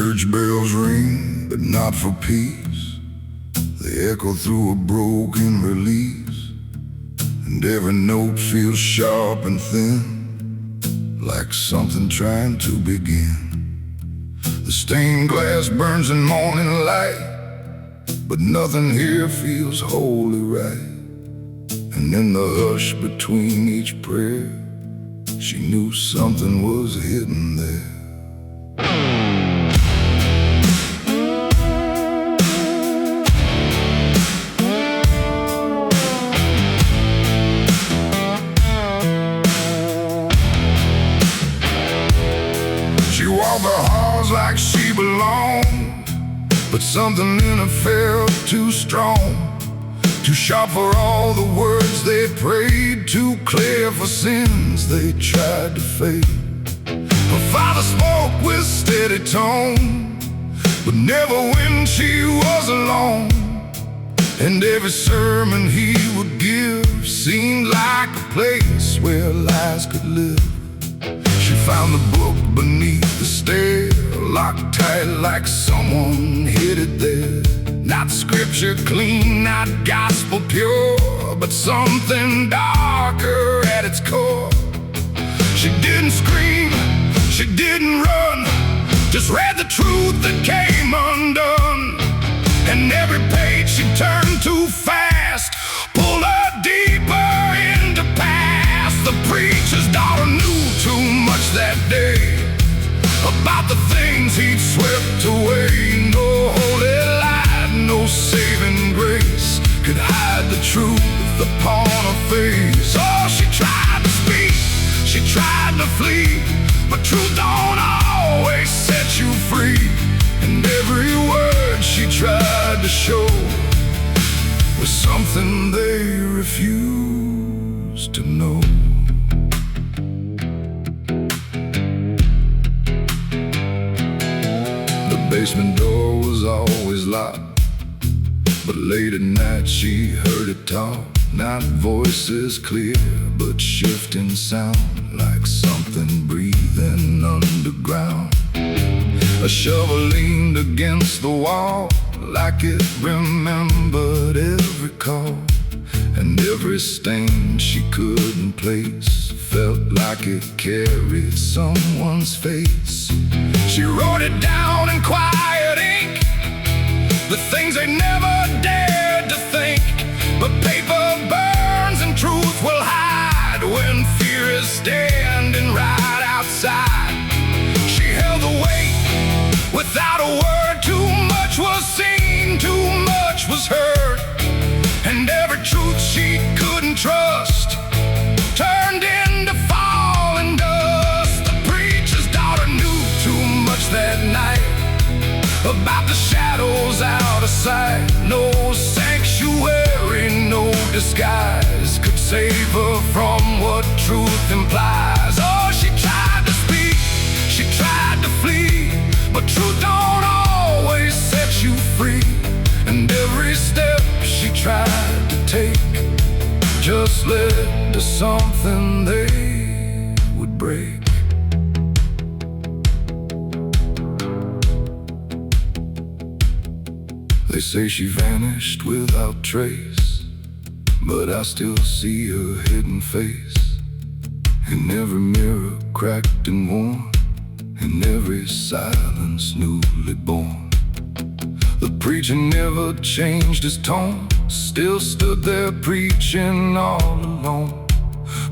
church bells ring, but not for peace. They echo through a broken release, and every note feels sharp and thin, like something trying to begin. The stained glass burns in morning light, but nothing here feels wholly right. And in the hush between each prayer, she knew something was hidden there. She walked the halls like she belonged, but something in her felt too strong, too sharp for all the words they prayed, too clear for sins they tried to fade. Her father spoke with steady tone, but never when she was alone. And every sermon he would give seemed like a place where lies could live. She found the book beneath the stair, locked tight like someone hid it there. Not scripture clean, not gospel pure, but something darker at its core. She didn't scream, she didn't run, just read the truth that came undone. And every page she turned too fast pulled her deeper into past. The preacher's daughter knew too much that day about the things he'd swept away. No holy light, no saving grace could hide the truth upon her face. Oh, she tried to speak, she tried to flee, but truth don't always set you free. And every word she tried to show was something they refused to know. The basement door was always locked, but late at night she heard it talk. Not voices clear, but shifting sound, like something breathing underground. A shovel leaned against the wall, like it remembered every call. And every stain she couldn't place felt like it carried someone's face. She wrote it down in quiet ink, the things they never dared to think. But paper burns and truth will hide when fear is standing right outside. She held the weight without a word. Too much was seen, too much was heard, and every truth she couldn't trust turned into falling dust. The preacher's daughter knew too much that night about the shadows out of sight. No sanctuary, no disguise could save her from what truth implies. Oh, she tried to speak, she tried to flee, but truth don't always set you free. And every step she tried to take just led to something they would break. They say she vanished without trace, but I still see her hidden face in every mirror cracked and worn, in every silence newly born. The preacher never changed his tone, still stood there preaching all alone.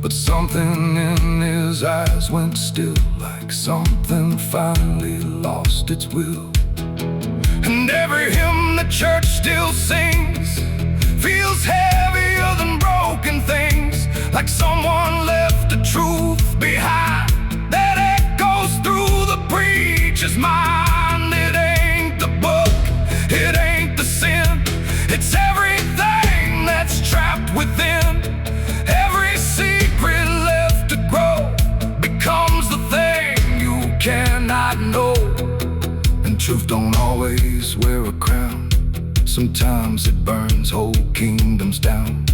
But something in his eyes went still, like something finally lost its will. And every hymn the church still sings feels heavier than broken things, like someone left the truth behind that echoes through the preacher's mind. It ain't the book, it ain't the sin, it's everything that's trapped within. Every secret left to grow becomes the thing you cannot know. And truth don't always wear a crown, sometimes it burns whole kingdoms down,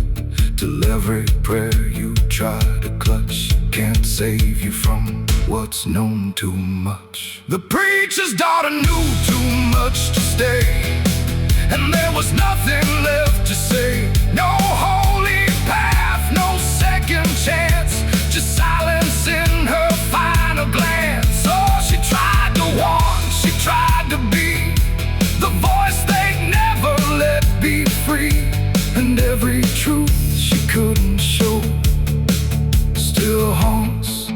till every prayer you try to clutch can't save you from what's known too much. The preacher's daughter knew too much to stay, and there was nothing left to say. No holy path, no second chance, just silence in her final glance. So she tried to warn, she tried to be the voice they'd never let be free. And every truth she couldn't show still haunts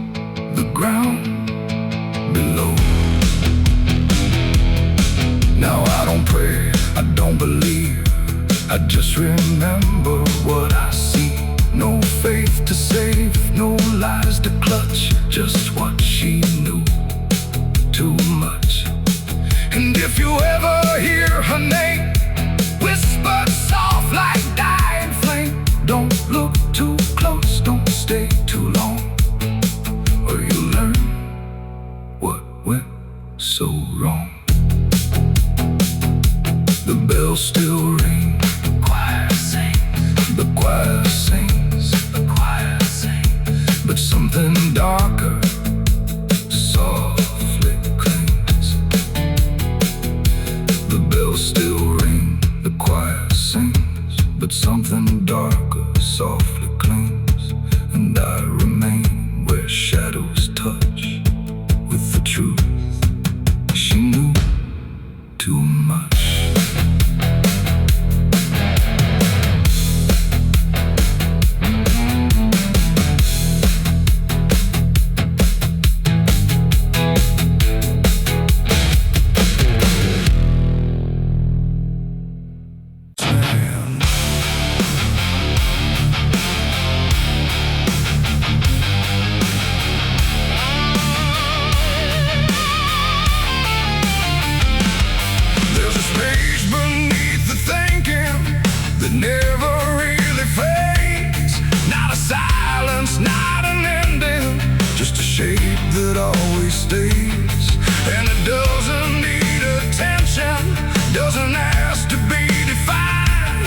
the ground below. Now I don't pray, I don't believe, I just remember what I see. No faith to save, no lies to clutch, just what she knew, too much. And if you ever hear her name whispered soft like dying flame, don't look too close, don't stay too long, or you'll learn what went so wrong. The bells still ring, the choir sings, the choir sings, the choir sings, but something darker softly clings. The bells still ring, the choir sings, but something darker softly clings. And I remain where shadows touch with the truth. She knew too much. Never really fades, not a silence, not an ending, just a shape that always stays. And it doesn't need attention, doesn't ask to be defined,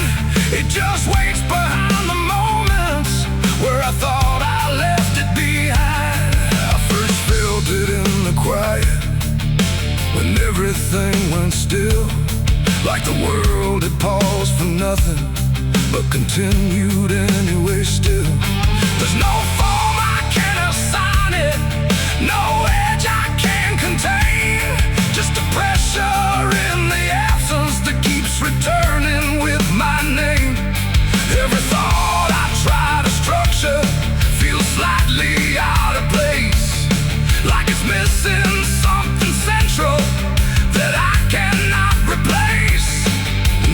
it just waits behind the moments where I thought I left it behind. I first felt it in the quiet, when everything went still, like the world had paused for nothing, but continued anyway still. There's no form I can assign it, no edge I can contain, just a pressure in the absence that keeps returning with my name. Every thought I try to structure feels slightly out of place, like it's missing something central that I cannot replace.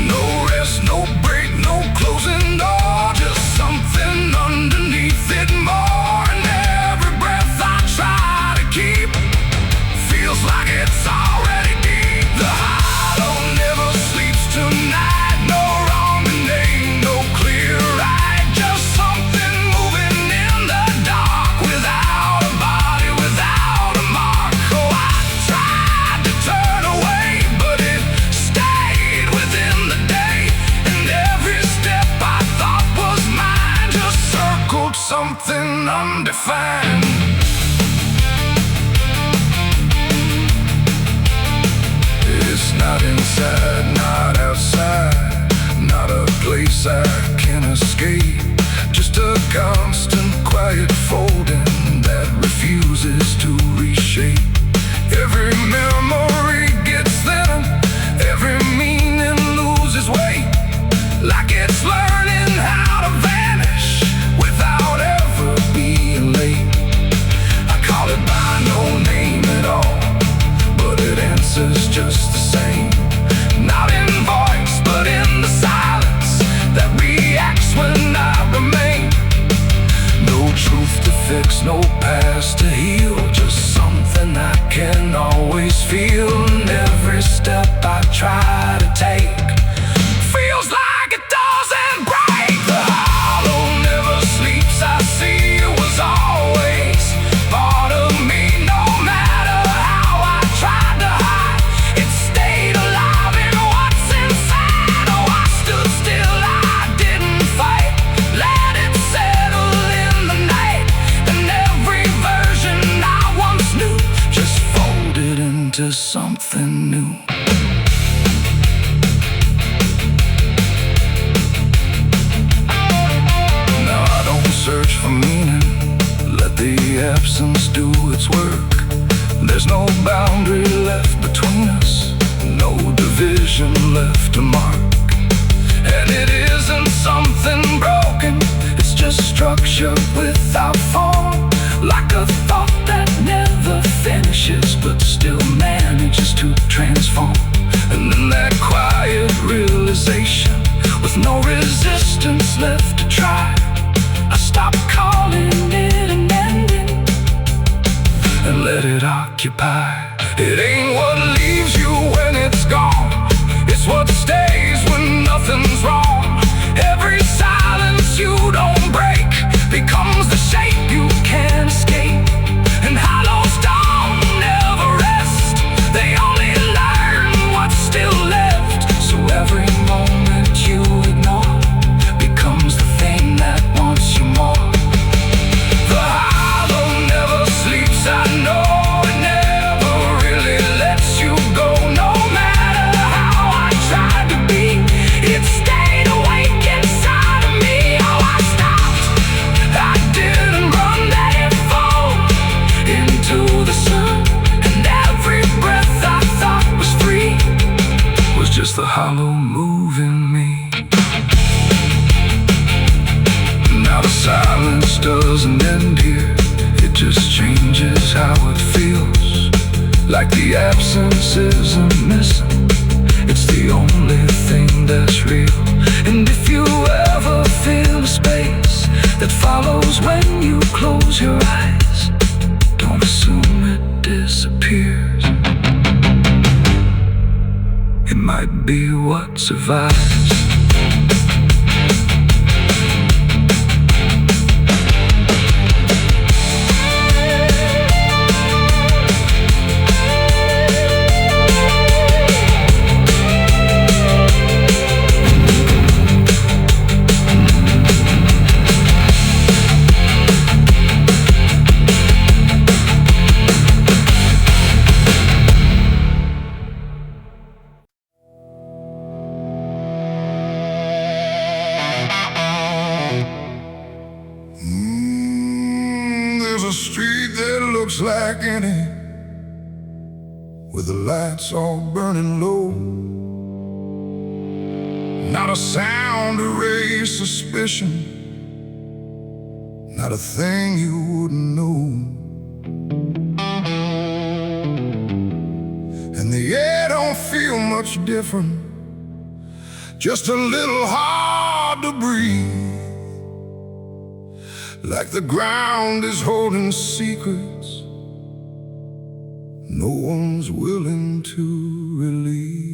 No rest, no break, no closing door, just something underneath it more. And every breath I try to keep feels like it's already deep. The hollow never sleeps tonight, no wrong name, no clear right, just something moving in the dark, without a body, without a mark. Oh, I tried to turn away, but it stayed within the day. And every step I thought was mine just circled something undefined. It's not inside, not outside, not a place I can escape, just a constant quiet folding that refuses to reshape. Every memory gets thinner, every meaning loses weight, like it's learning how to vanish without ever being late. I call it by no name at all, but it answers just the same. Not in voice, but in the silence that reacts when I remain. No truth to fix, no past to heal, just something I can always feel. And every step I try to take feels like it doesn't break. The hollow never sleeps, I see it was always part of me. No matter how I tried to hide, it stayed alive in what's inside. Oh, I stood still, I didn't fight, let it settle in the night. And every version I once absence do its work. There's no boundary left between us, no division left to mark. And it isn't something broken, it's just structure without form. Like a thought that never finishes, but still manages to transform. And then that quiet realization, with no resistance left to try, I stop calling it an ending and let it occupy. It ain't what leaves you when it's gone, it's what stays when nothing's wrong. Every silence you don't break becomes the shape you can't escape. And hollows don't never rest, they only learn what's still left. So every moment you ignore becomes the thing that wants you more. The hollow never sleeps, I know. It never really lets you go. No matter how I tried to be, it stayed awake inside of me. Oh, I stopped, I didn't run, let it fall into the sun. And every breath I thought was free was just the hollow moving me. Now the silence doesn't end here, it just changes how it feels. Like the absence isn't missing, it's the only thing that's real. And if you ever feel a space that follows when you close your eyes, don't assume it disappears, it might be what survives. There's a street that looks like any, with the lights all burning low. Not a sound to raise suspicion, not a thing you wouldn't know. And the air don't feel much different, just a little hard to breathe. Like the ground is holding secrets no one's willing to release.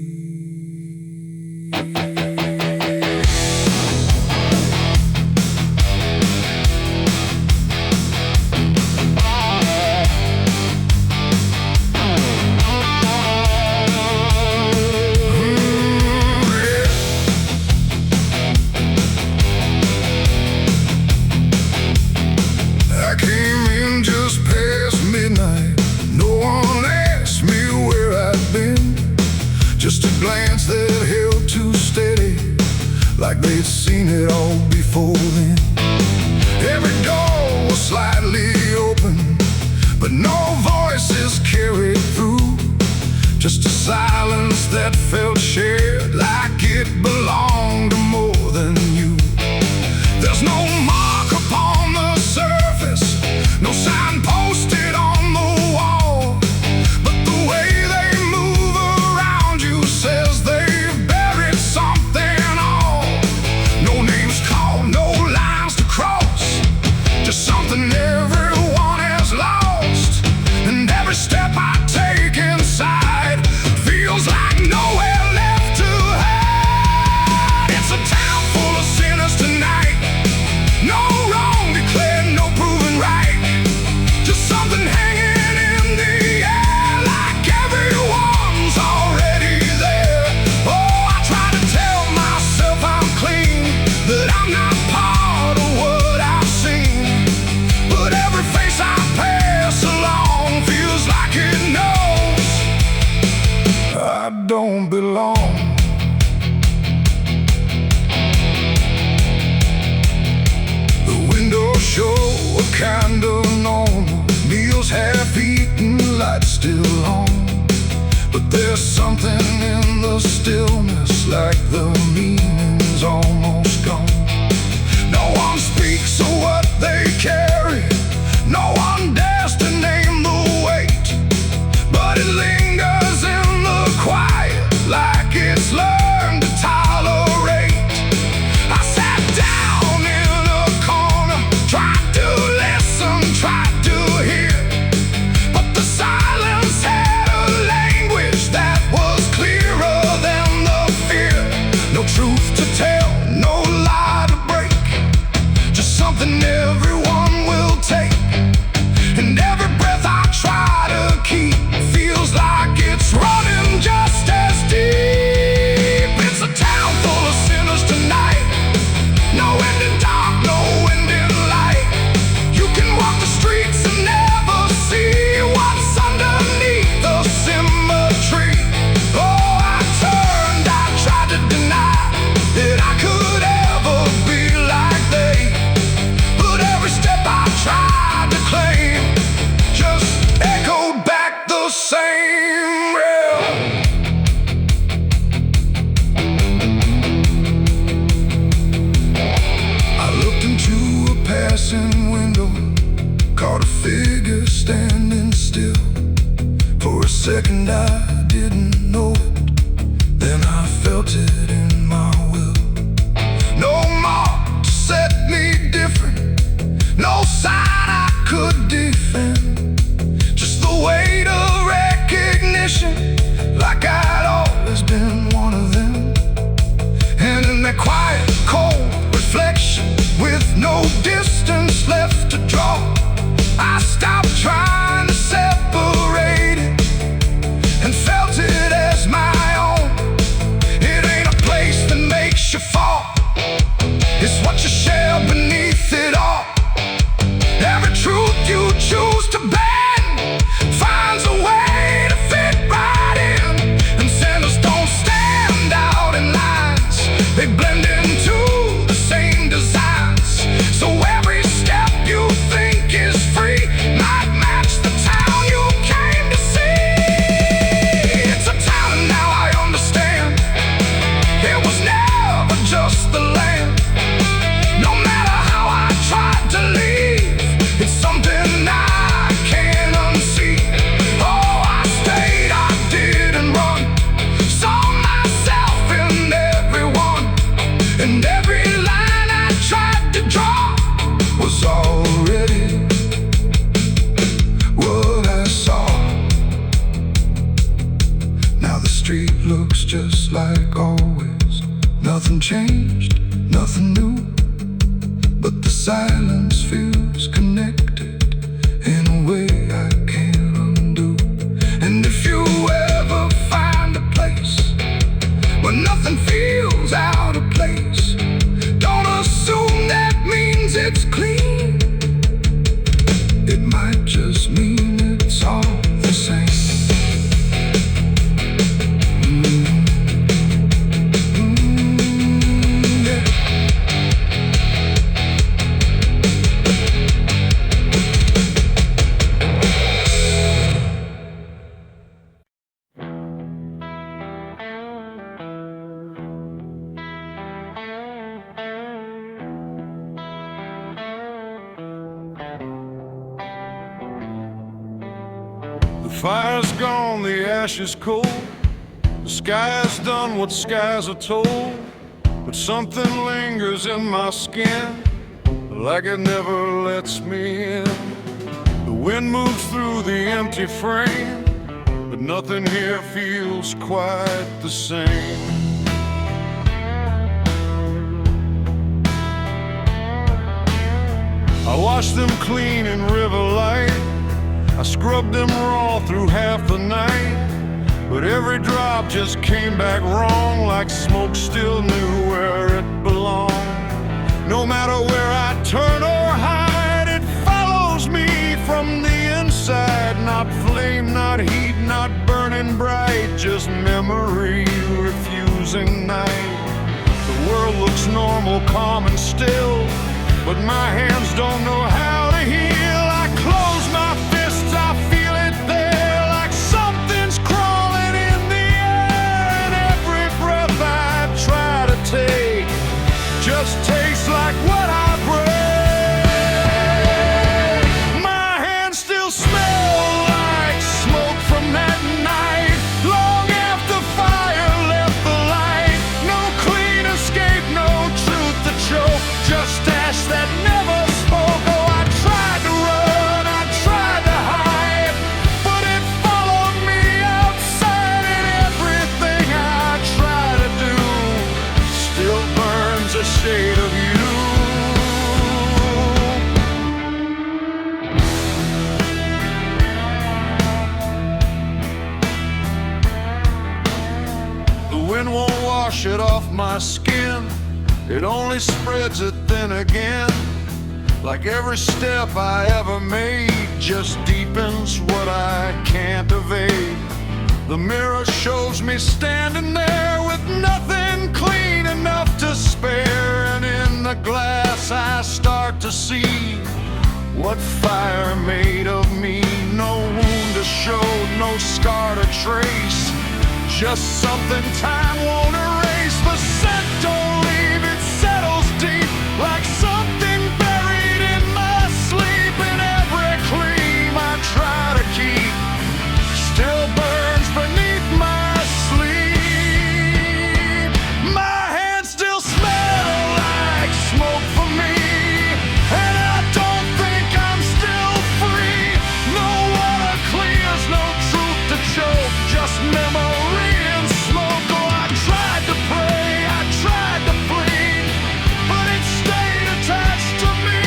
Just a glance that held too steady, like they'd seen it all before then. Every door was slightly open, but no voices carried through. Just a silence that felt shared, like it belonged to more than you. There's no mark upon the surface, no sign posted on the wall, but the way they move around you says they've buried something all. No names called, no lines to cross, just something everyone has lost. And every step I take inside feels like nowhere left to hide. It's a town full of sinners tonight, no wrong declared, no proven right, just something hanging in the air, like everyone's already there. Oh, I try to tell myself I'm clean, that I'm not part of what I've seen, but every face I pass along feels like it knows I don't belong. The windows show a kind of normal, Meals half-eaten, lights still on. But there's something in the stillness, like the meaning's almost gone. No one speaks of what they carry, no one dares to name the weight, but it lingers in the quiet, like it's learned to tolerate. I sat down in a corner, tried to listen, tried to hear, but the silence had a language that was clearer than the fear. No truth to tell, no lie to break, just something everyone will take. And every breath I try to keep feels like it's running just as deep. It's a town full of sinners tonight, no end in dark, no end in light. You can walk the streets and never see what's underneath the symmetry. Oh, I turned, I tried to deny that I could ever be like they, but every step I tried to claim just echoed back the same rail. I looked into a passing window, caught a figure standing still. For a second I didn't know it, then I felt it in my will. No mark to set me different, no sign I could defend, just the weight of recognition, like I'd always been one of them. And in that quiet, cold reflection, with no distance left to draw, I stopped trying to separate it and felt it as my own. It ain't a place that makes you fall, it's what you share beneath it all. Every truth you choose to bend finds a way to fit right in. And sinners don't stand out in lines, they blend into the same designs. So every step you think is free might match the town you came to see. It's a town and now I understand, it was never just the land. No matter how I tried to leave, it's something I can't unsee. Oh, I stayed, I didn't run, saw myself in everyone, and every line I tried to draw was already what I saw. Now the street looks just like always, nothing changed, nothing new, but the silence feels connected in a way I can't undo. And if you ever find a place where nothing feels out of place, don't assume that means it's clean, it might just mean it's all the same. Yeah. The fire's gone, the ash is cold, the sky's done what skies are told, but something lingers in my skin, like it never lets me in. The wind moves through the empty frame, but nothing here feels quite the same. I washed them clean in river light, I scrubbed them raw through half the night, but every drop just came back wrong, like smoke still knew where it belonged. No matter where I turn or hide, it follows me from the inside. Not flame, not heat, not burning bright, just memory refusing night. The world looks normal, calm and still, but my hands don't know how to heal. I close my fist sun won't wash it off my skin. It only spreads it thin again. Like every step I ever made just deepens what I can't evade. The mirror shows me standing there with nothing clean enough to spare. And in the glass I start to see what fire made of me. No wound to show, no scar to trace, just something time won't erase. The scent don't leave, it settles deep like something buried in my sleep. And every gleam I try to keep still burns beneath my sleep. My hands still smell like smoke for me, and I don't think I'm still free. No water clears, no truth to choke, just memory and smoke. Oh, I tried to pray, I tried to plead, but it stayed attached to me.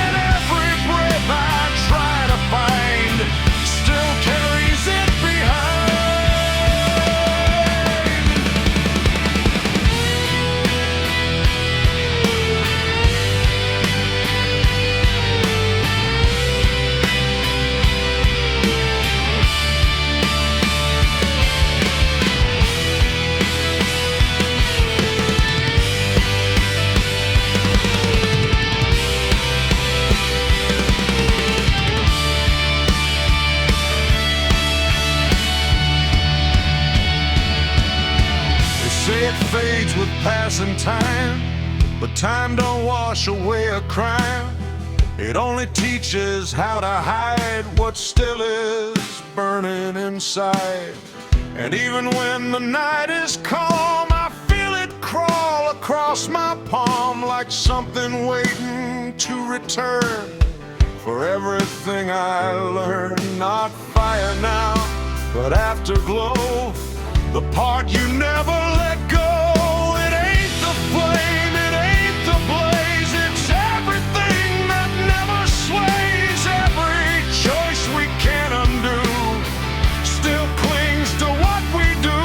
And every breath I try to find still carries it behind. Say it fades with passing time, but time don't wash away a crime. It only teaches how to hide what still is burning inside. And even when the night is calm, I feel it crawl across my palm like something waiting to return for everything I learned. Not fire now, but afterglow, the part you never let go. It ain't the flame, it ain't the blaze, it's everything that never sways. Every choice we can't undo still clings to what we do.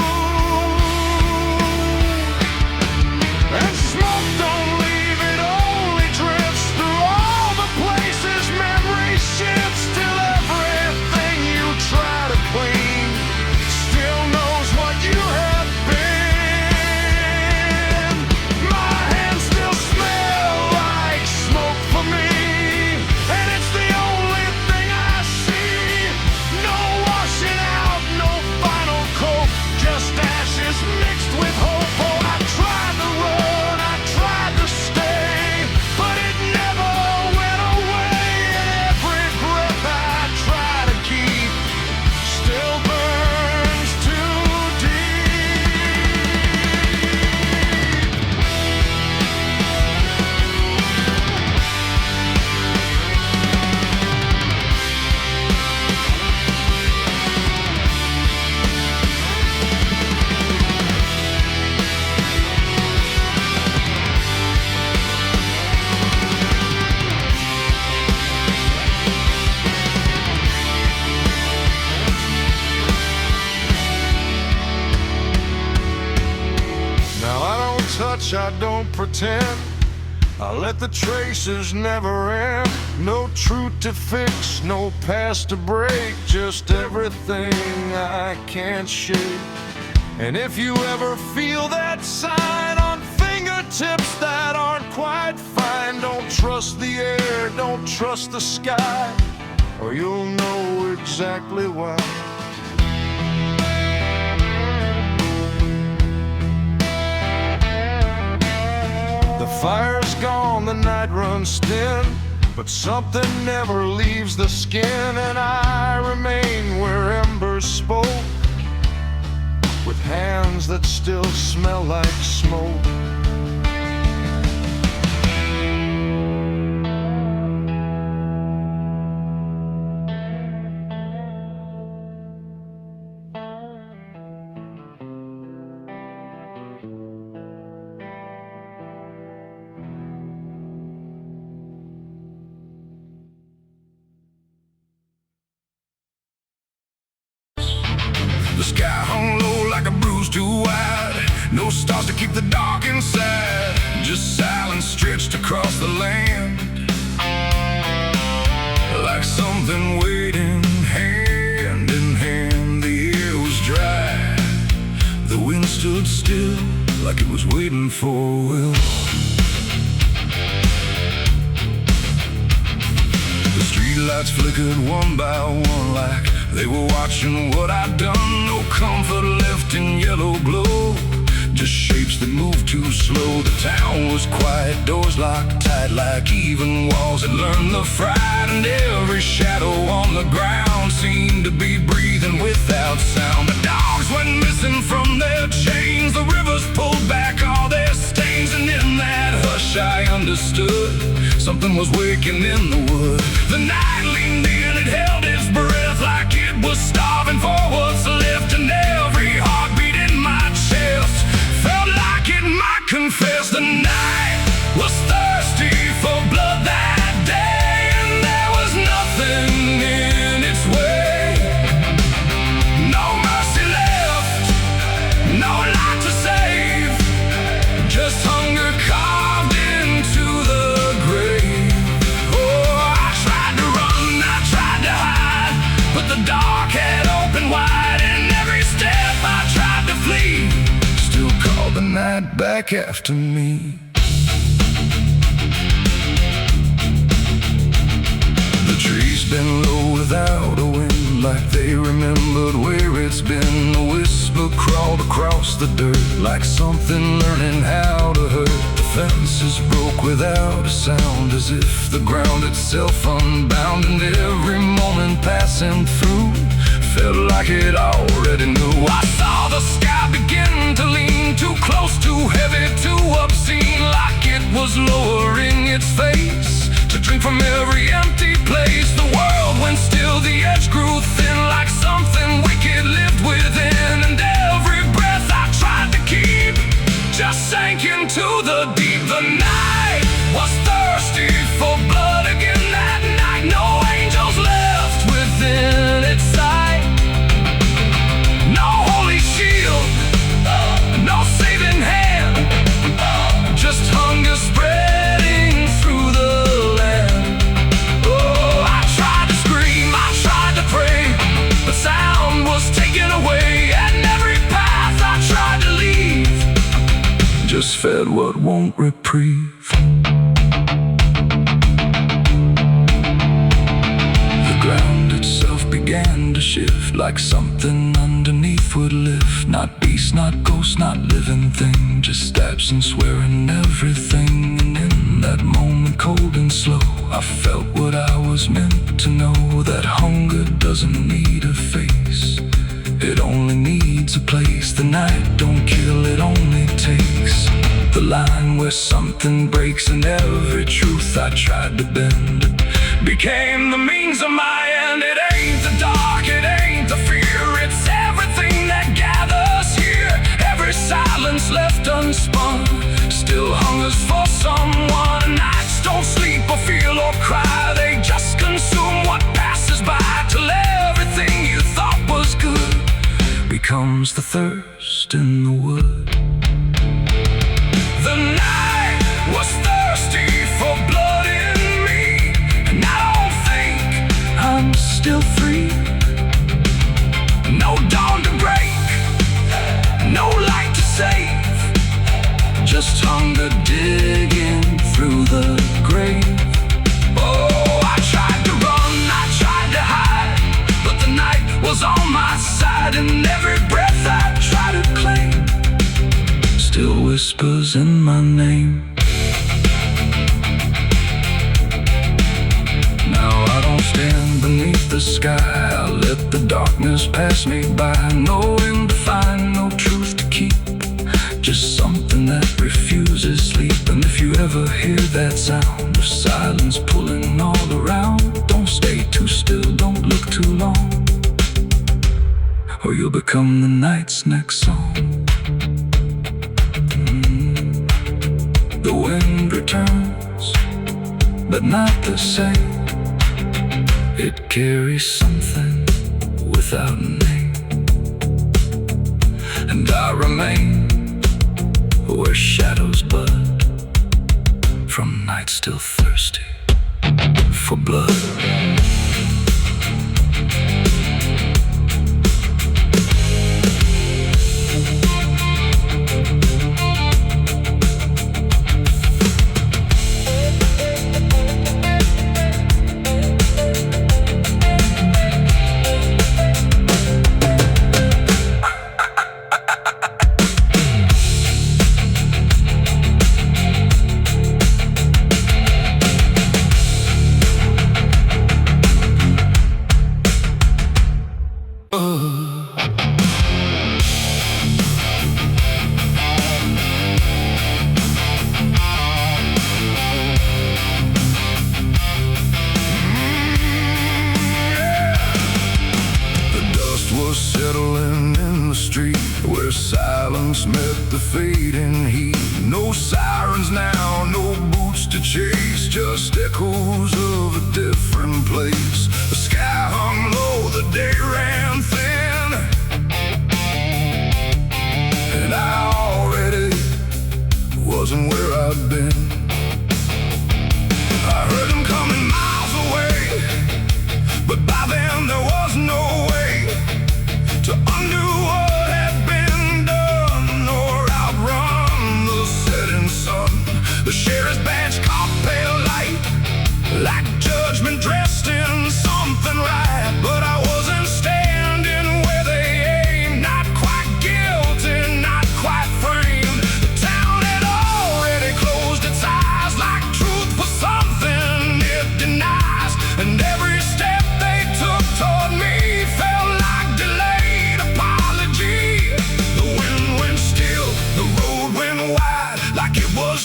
And smoke don't leave, it only drifts through all the places memory shifts, till everything you try to clean still knows what you have been. My hands still smell like smoke for me, and it's the only thing I see. No washing out, no final coat, just ashes mixed with hope. Oh, I tried to run, I tried to stay, but it never went away. And every breath I try to keep still burns too deep. Now I don't touch, I don't pretend, I let the traces never end. No truth to fix, no past to break, just everything I can't shake. And if you ever feel that sign on fingertips that aren't quite fine, don't trust the air, don't trust the sky, or you'll know exactly why. The fire's gone, the night runs thin, but something never leaves the skin. And I remain where embers spoke, with hands that still smell like smoke. The sky hung low like a bruise too wide. No stars to keep the dark inside. Just silence stretched across the land, like something waiting hand in hand. The air was dry, the wind stood still, like it was waiting for a will. The streetlights flickered one by one, like they were watching what I'd done. No comfort left in yellow glow, just shapes that moved too slow. The town was quiet, doors locked tight, like even walls had learned the fright. And every shadow on the ground seemed to be breathing without sound. The dogs went missing from their chains, the rivers pulled back all their stains. And in that hush I understood something was waking in the wood. The night leaned in, it held its breath, like it was starving for what's left. And every heartbeat in my chest felt like it might confess. The night was thirsty for blood that day, and there was nothing in its way. No mercy left, no light to save, just hunger carved into the grave. Oh, I tried to run, I tried to hide, but the dark had opened wide. And every step I tried to flee still called the night back after me. The trees bend low without a wind, like they remembered where it's been. A whisper crawled across the dirt, like something learning how to hurt. The fences broke without a sound, as if the ground itself unbound. And every moment passing through felt like it already knew. I saw the sky begin to lean, too close, too heavy, too obscene, like it was lowering its face to drink from every empty place. The world went still, the edge grew thin, like something wicked lived within. And every breath I tried to keep just sank into the deep. The night was thirsty for blood again that night. No angels left within its sight, no holy shield, no saving hand, just hunger spreading through the land. Oh, I tried to scream, I tried to pray, but sound was taken away. And every path I tried to leave just fed what won't reprieve. The ground itself began to shift, like something underneath would lift. Not beast, not ghost, not living thing, just absence wearing everything. And in that moment, cold and slow, I felt what I was meant to know, that hunger doesn't need a face, it only needs a place. The night don't kill, it only takes the line where something breaks. And every truth I tried to bend became the means of my end. It ain't the dark, it ain't the fear, it's everything that gathers here. Every silence left unspun still hungers for someone. Nights don't sleep or feel or cry, they just consume what passes by, till everything you thought was good becomes the thirst in the wood. The night was thirsty for blood in me, and I don't think I'm still free. No dawn to break, no light to save, just hunger digging through the grave. Oh, I tried to run, I tried to hide, but the night was on my side. And every breath I try to claim still whispers in my name. Now I don't stand beneath the sky, I let the darkness pass me by. No end to find, no truth to keep, just something that refuses sleep. And if you ever hear that sound of silence pulling all around, don't stay too still, don't look too long, or you'll become the night's next song. The wind returns, but not the same. It carries something without a name, and I remain where shadows bud from nights still thirsty for blood. Settling in the street where silence met the fading heat. No sirens now, no boots to chase, just echoes of a different place. The sky hung low, the day ran thin, and I already wasn't where I'd been. I heard them coming miles away, but by then there was no way to undo what had been done or outrun the setting sun. The sheriff's badge caught pale light, like judgment dressed in something right. But I wasn't standing where they aimed, not quite guilty, not quite framed. The town had already closed its eyes, like truth was something it denies. And every step they took toward me felt like delay.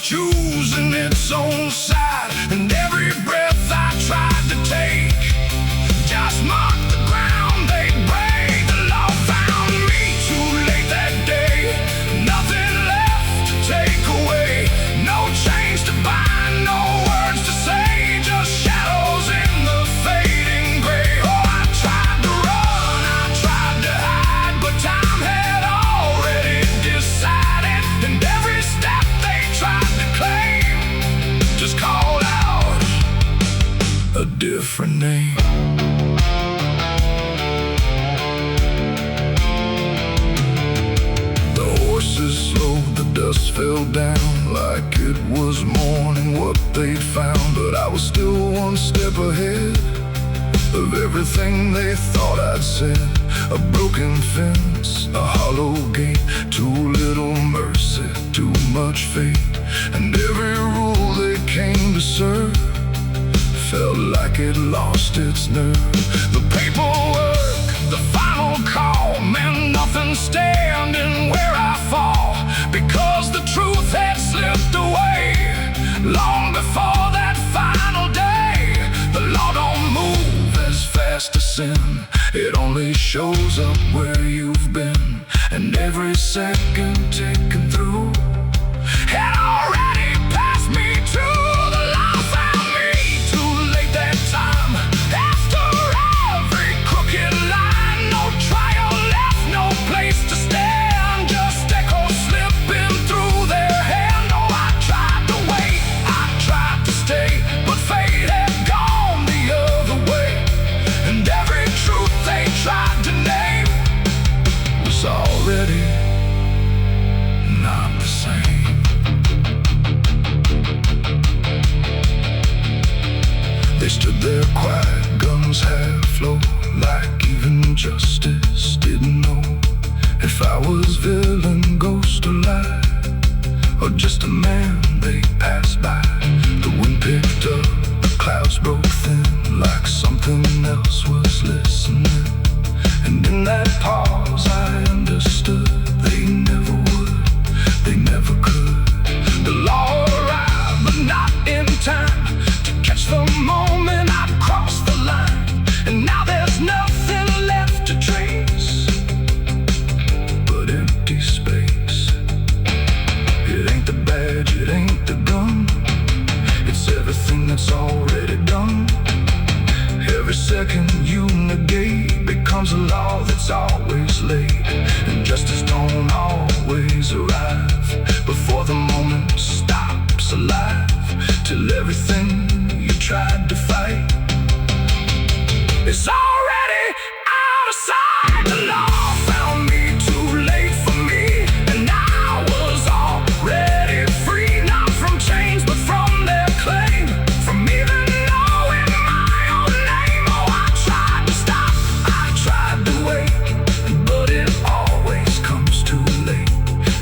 Choosing its own side, and every breath I tried to take just marked the ground they'd break. The law found me too late that day, nothing left to take away, no chains to bind, no words to say, just shadows in the fading gray. Oh, I tried to run, I tried to hide, but time had already decided, and every step they tried just called out a different name. The horses slowed, the dust fell down like it was morning what they'd found. But I was still one step ahead of everything they thought I'd said. A broken fence, a hollow gate, too little mercy, too much fate. And every rule they came to serve felt like it lost its nerve. The paperwork, the final call, meant nothing standing where I fall, because the truth had slipped away long before that final day. The law don't move as fast as sin, it only shows up where you've been. And every second ticking through had already passed me too. The law found me too late that time. After every crooked line, no trial left, no place to stand, just echoes slipping through their hand. Oh, I tried to wait, I tried to stay, but fate had gone the other way. And every truth they tried to name was already not the same. They stood there quiet, guns half low, like even justice didn't know if I was villain, ghost or lie, or just a man they passed by. The wind picked up, the clouds broke thin, like something else was listening. And in that pause I understood they never would, they never could. The law arrived, but not in time to catch the moment I'd crossed the line. And now there's nothing left to trace but empty space. It ain't the badge, it ain't the gun, it's everything that's already done. Every second you negate becomes a law that's always late, and justice don't always arrive before was already out of sight. The law found me too late for me, and I was already free, not from chains but from their claim, from even knowing my own name. Oh, I tried to stop, I tried to wait, but it always comes too late.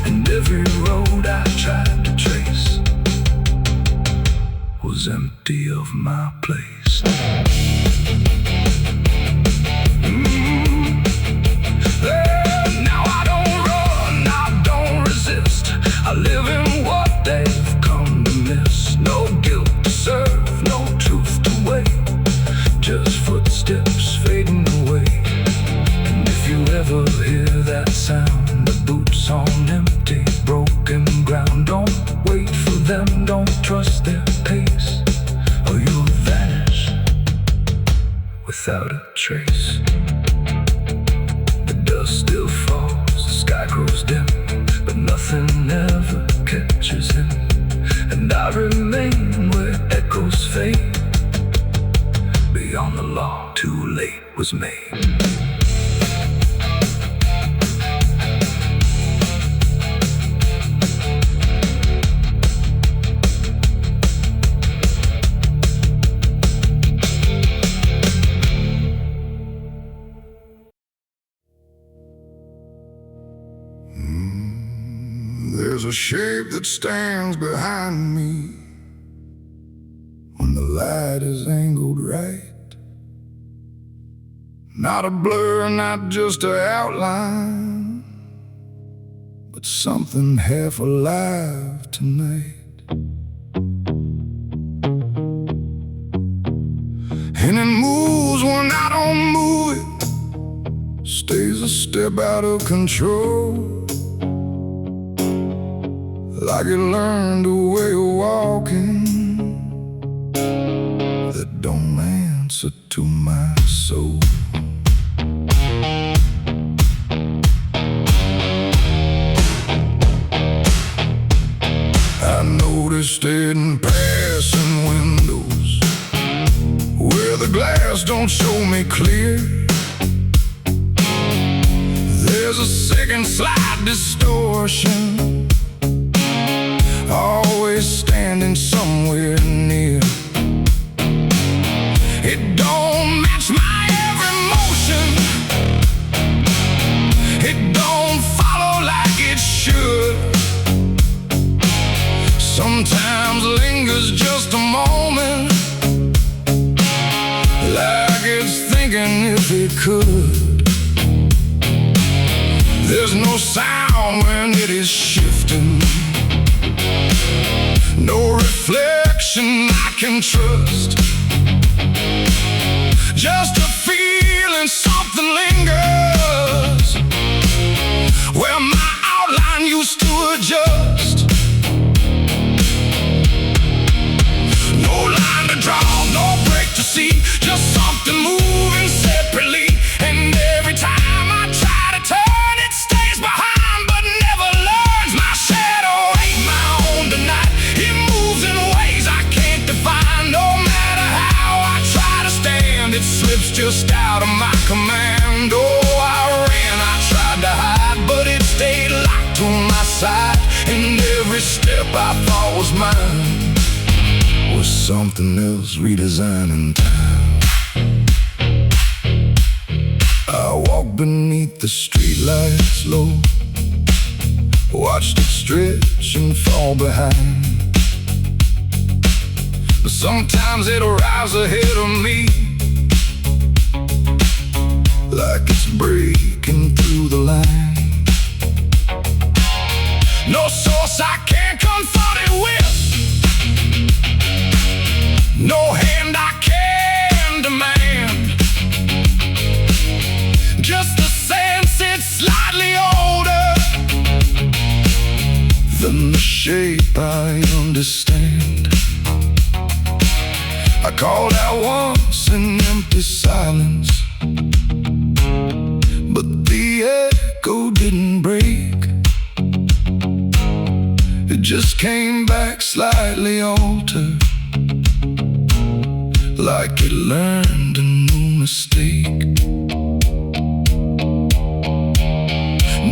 And every road I tried to trace was empty of my place. Now I don't run, I don't resist. I live in what they've come to miss. No guilt to serve, no truth to wait, just footsteps fading away. And if you ever hear that sound, the boots on empty, broken ground, don't wait for them, don't trust their pace, or you'll vanish without a trace. The dust still falls, the sky grows dim, but nothing ever catches him. And I remain where echoes fade, beyond the law, too late was made. There's a shape that stands behind me when the light is angled right. Not a blur, not just an outline, but something half alive tonight. And it moves when I don't move it, stays a step out of control, like it learned a way of walking that don't answer to my soul. I noticed it in passing windows where the glass don't show me clear. There's a second slight distortion, always standing somewhere near. It don't match my every motion, it don't follow like it should. Sometimes lingers just a moment, like it's thinking if it could. There's no sound when it is shifting, no reflection I can trust, just a feeling something lingers where my outline used to adjust. No line to draw, no break to see, just something moving separately. And every time I try to turn, it stays behind but never learns. My shadow ain't my own tonight, it moves in ways I can't define. No matter how I try to stand, it slips just out of my command. Oh, I ran, I tried to hide, but it stayed locked to my side. And every step I thought was mine was something else redesigned in time. I walked beneath the streetlights low, watched it stretch and fall behind. But sometimes it'll rise ahead of me, like it's breaking through the line. No source I can't confront it with, no hand I can demand, just the sense it's slightly older than the shape I understand. I called out once in empty silence, but the echo didn't break. It just came back slightly altered, like it learned a new mistake.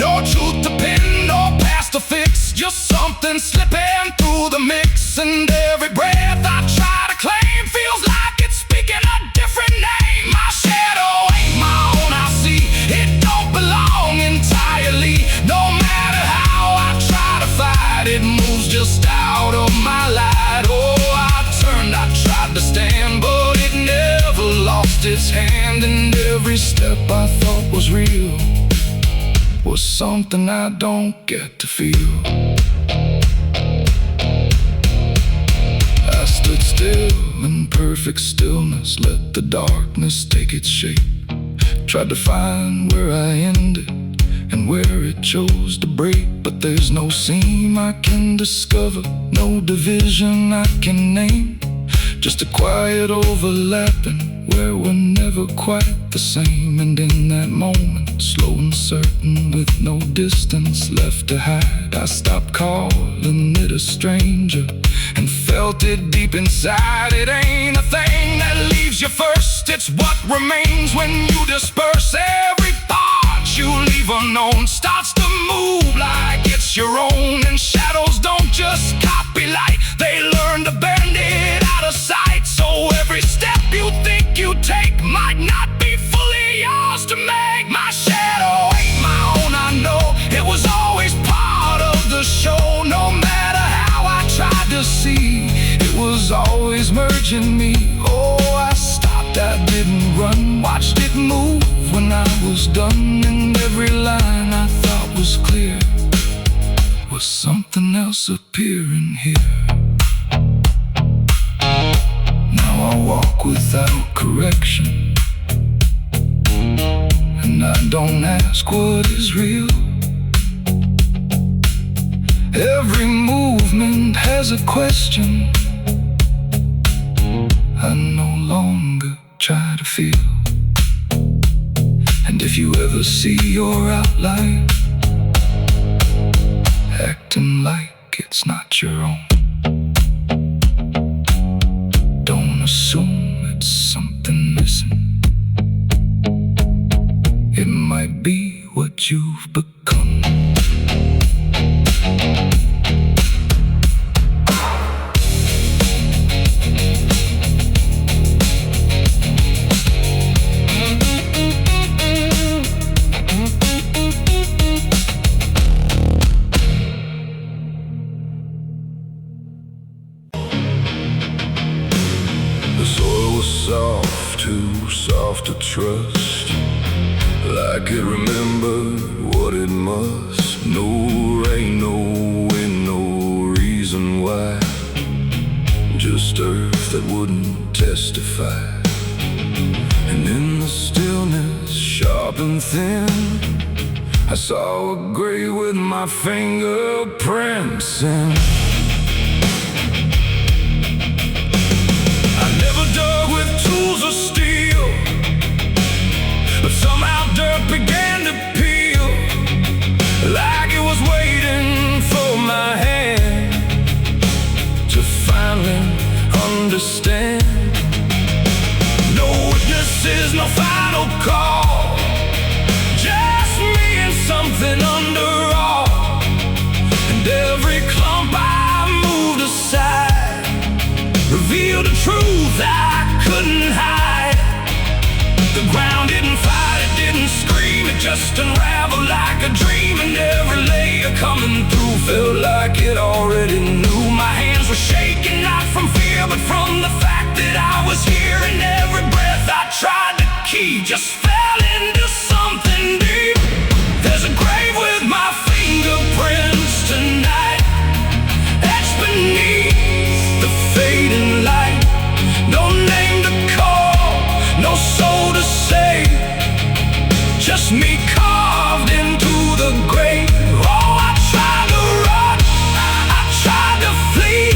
No truth to pin, no past to fix, just something slipping through the mix. And every breath I try to claim feels like it's speaking a different name. My shadow ain't my own, I see it don't belong entirely. No matter how I try to fight, it moves just out of my light. Oh, I turned, I tried to stand, but it never lost its hand. And every step I thought was real was something I don't get to feel. I stood still in perfect stillness, let the darkness take its shape. Tried to find where I ended and where it chose to break, but there's no seam I can discover, no division I can name. Just a quiet overlapping where we're never quite the same. And in that moment, slow and certain, with no distance left to hide, I stopped calling it a stranger and felt it deep inside. It ain't a thing that leaves you first, it's what remains when you disperse. Every thought you leave unknown starts to move like it's your own. And shadows don't just copy light, they learn to bend it out of sight. So every step you think you take might not be fully yours to make. My shadow ain't my own, I know it was always part of the show. No matter how I tried to see, it was always merging me. Oh, I stopped, I didn't run, watched it move when I was done. And every line I thought was clear was something else appearing here. Now I walk without correction, and I don't ask what is real. Every movement has a question. I no longer try to feel. And if you ever see your outline acting like it's not your own, don't assume it's something missing. It might be what you've become. The soil was soft, too soft to trust, like it remembered what it must. No rain, no wind, no reason why, just earth that wouldn't testify. And in the stillness, sharp and thin, I saw a grave with my fingerprints in. Dug with tools of steel, but somehow dirt began to peel, like it was waiting for my hand to finally understand. No witnesses, no final call, just me and something under all. And every clump I moved aside revealed a truth I couldn't hide. The ground didn't fight, it didn't scream, it just unraveled like a dream. And every layer coming through felt like it already knew. My hands were shaking, not from fear, but from the fact that I was here. And every breath I tried to keep just fell into something deep. There's a grave with my fingerprints tonight, etched beneath the fading light. No name to call, no soul to save, just me carved into the grave. Oh, I tried to run, I tried to flee,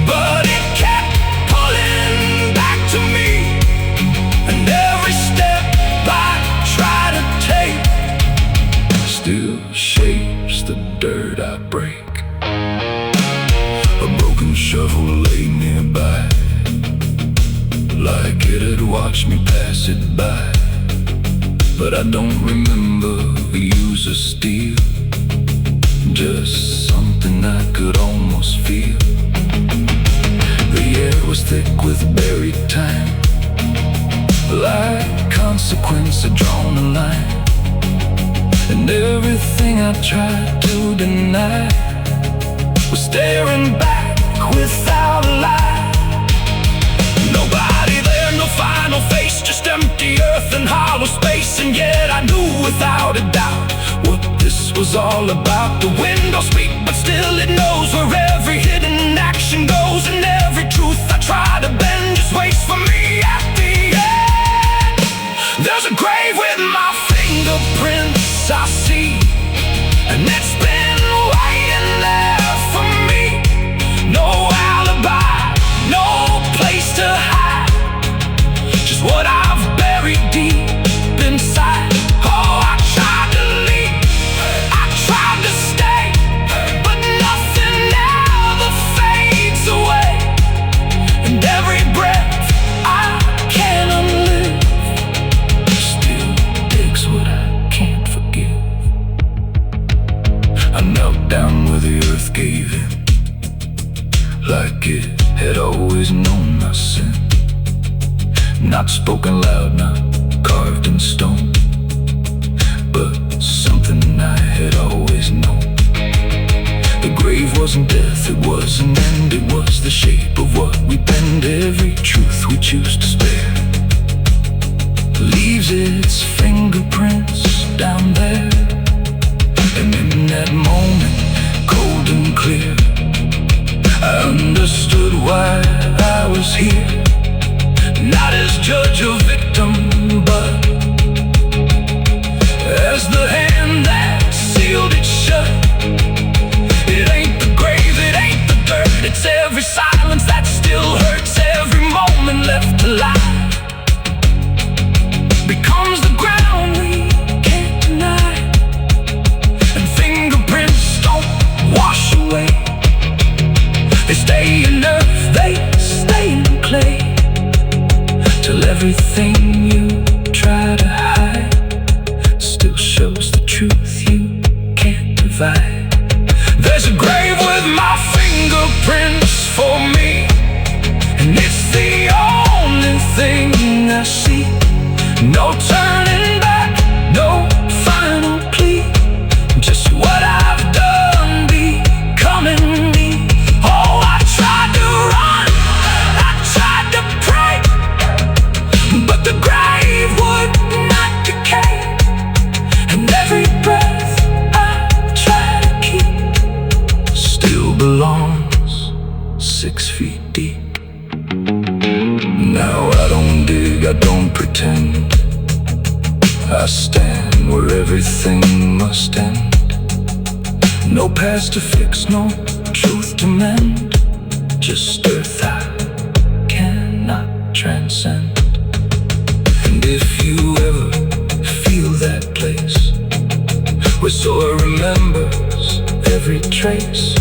but it kept pulling back to me. And every step I try to take still shapes the dirt I break. A broken shovel lay nearby, like it had watched me pass it by. But I don't remember use or steal, just something I could almost feel. The air was thick with buried time, like consequence had drawn a line. And everything I tried to deny was staring back without a lie. Nobody there, no final face, just empty earth and hollow space. And yet I knew without a doubt what this was all about. The wind don't speak, but still it knows where every hidden action goes. And every truth I try to bend just waits for me at the end. There's a grave with my fingerprints I see, and it's been waiting there for me. No alibi, no place to hide, just what I've buried deep inside. Oh, I tried to leave, I tried to stay, but nothing ever fades away. And every breath I can unlive still takes what I can't forgive. I knelt down where the earth gave in, like it had always known my sin. Not spoken loud, not carved in stone, but something I had always known. The grave wasn't death, it was an end. It was the shape of what we bend. Every truth we choose to spare leaves its fingerprints down there. And in that moment, cold and clear, I understood why I was here. Not as judge or victim, but as the hand that sealed it shut. It ain't the grave, it ain't the dirt, it's every silence that still hurts. Every moment left alive becomes the ground we can't deny. And fingerprints don't wash away, they stay in earth, they stay in clay, till everything you try to hide still shows the truth you can't divide. There's a grave with my fingerprints for me, and it's the only thing I see. No turning back, no final plea, just what I've done becoming me. Oh, I tried to run, I tried to pray, but the grave would not decay. And every breath I try to keep still belongs 6 feet deep. Now I don't dig, I don't pretend, I stand where everything must end. No past to fix, no truth to mend, just earth I cannot transcend. And if you ever feel that place where soil remembers every trace,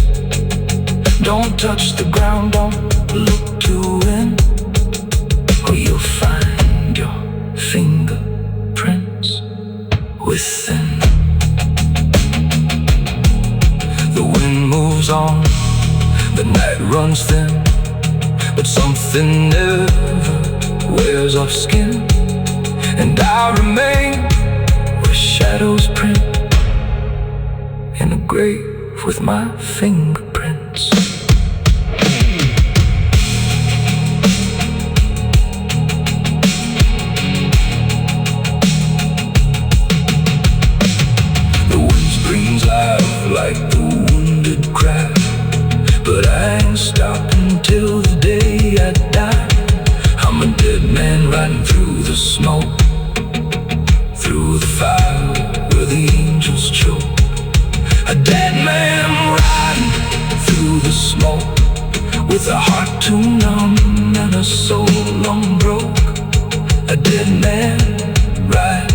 don't touch the ground, don't look to win, or you'll find your fingerprints within. The wind moves on, the night runs thin, but something never wears off skin. And I remain where shadows print, in a grave with my fingerprints. The wind screams loud like the wounded cry, but I ain't stopping till the day I die. I'm a dead man riding through the smoke, through the fire where the angels choke. A dead man riding through the smoke, with a heart too numb and a soul unbroke. A dead man riding.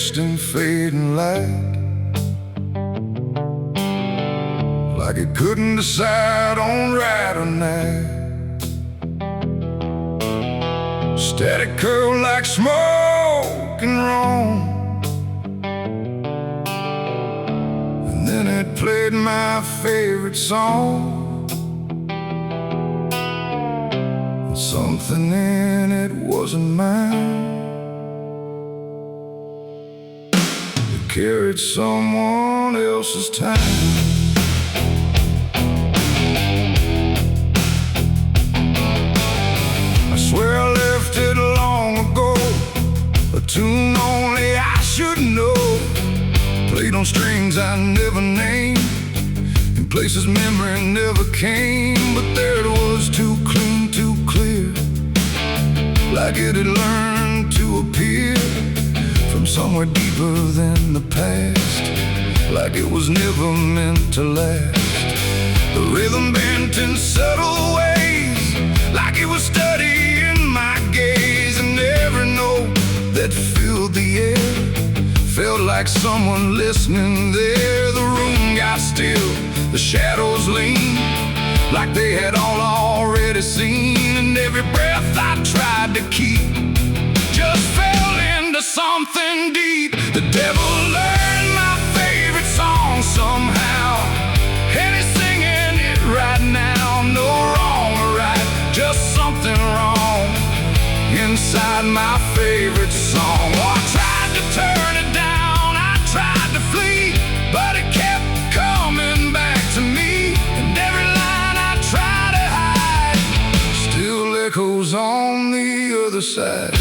lost in fading light, like it couldn't decide on right or night. Static curl like smoke and wrong, and then it played my favorite song. Something in it wasn't mine. It carried someone else's time. I swear I left it long ago, a tune only I should know, played on strings I never named, in places memory never came. But there it was, too clean, too clear, like it had learned to appear from somewhere deeper than the past, like it was never meant to last. The rhythm bent in subtle ways, like it was studying my gaze, and every note that filled the air felt like someone listening there. The room got still, the shadows leaned, like they had all already seen, and every breath I tried to keep just fell into something deep. The devil learned my favorite song somehow, and he's singing it right now. No wrong or right, just something wrong inside my favorite song. Oh, I tried to turn it down, I tried to flee, but it kept coming back to me, and every line I tried to hide still echoes on the other side.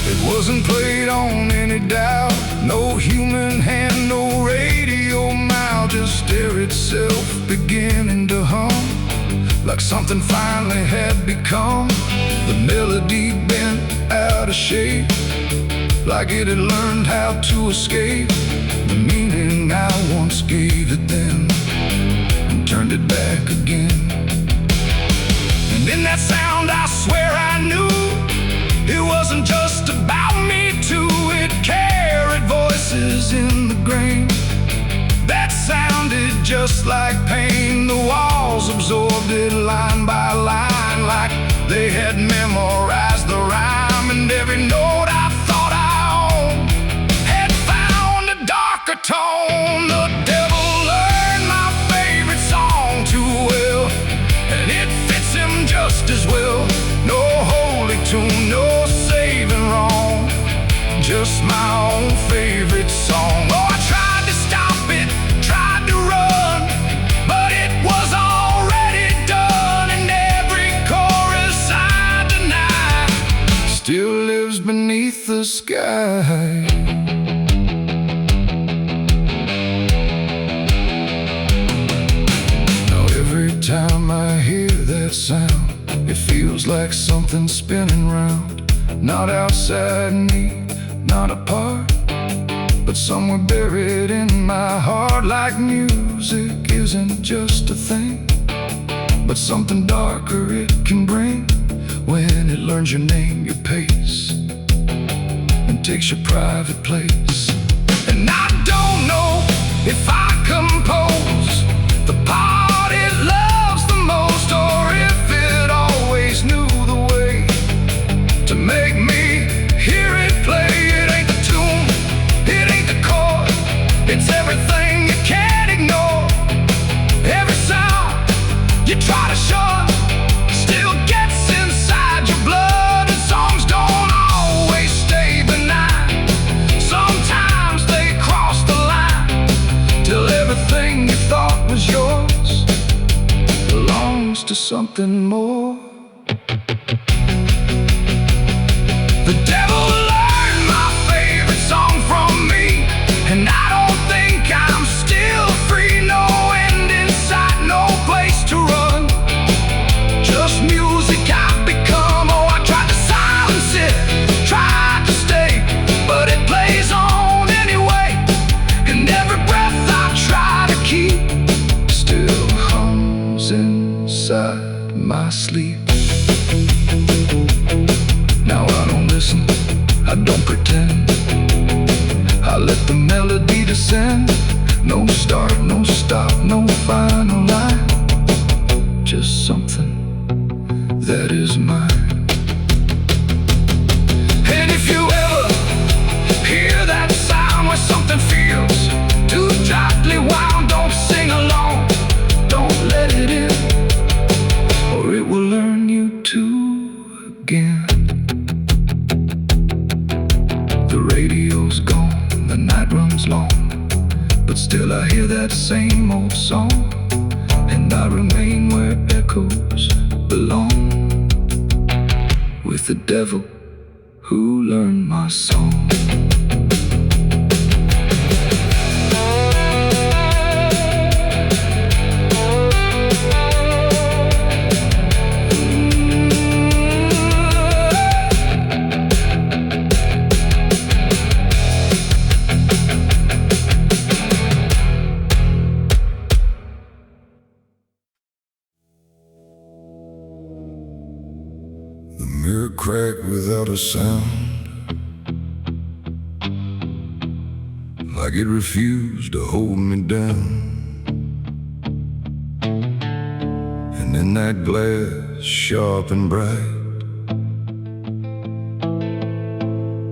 It wasn't played on any dial, no human hand, no radio mile, just air itself beginning to hum, like something finally had become. The melody bent out of shape, like it had learned how to escape the meaning I once gave it then, and turned it back again. And in that sound I swear I knew it wasn't just about me too. It carried voices in the grain that sounded just like pain. The walls absorbed it line by line, like they had memorized the rhyme, and every note I thought I owned had found a darker tone. The devil learned my favorite song too well, and it fits him just as well. No holy tune, no saving wrong, just my own favorite song. Oh, I tried to stop it, tried to run, but it was already done, and every chorus I deny still lives beneath the sky. Now every time I hear that sound, it feels like something spinning round, not outside me, not apart, but somewhere buried in my heart. Like music isn't just a thing, but something darker it can bring, when it learns your name, your pace, and takes your private place. And I don't know if I compose the part it loves the most, or if it always knew the way to make me hear it play. It ain't the tune, it ain't the chord, it's everything you can't ignore. Every sound you try to shut still gets inside your blood, and songs don't always stay benign. Sometimes they cross the line, till everything you thought was yours belongs to something more. The devil learned my favorite song from me, and I don't think I'm still free. No end in sight, no place to run, just music I've become. Oh, I tried to silence it, tried to stay, but it plays on anyway, and every breath I try to keep still hums inside my sleep. No start, no stop, no final line. Just something that is mine. And if you ever hear that sound where something feels too tightly wound, don't sing along, don't let it in, or it will learn you to again. The radio's gone, the night runs long, but still I hear that same old song, and I remain where echoes belong, with the devil who learned my song. The mirror cracked without a sound, like it refused to hold me down. And in that glass, sharp and bright,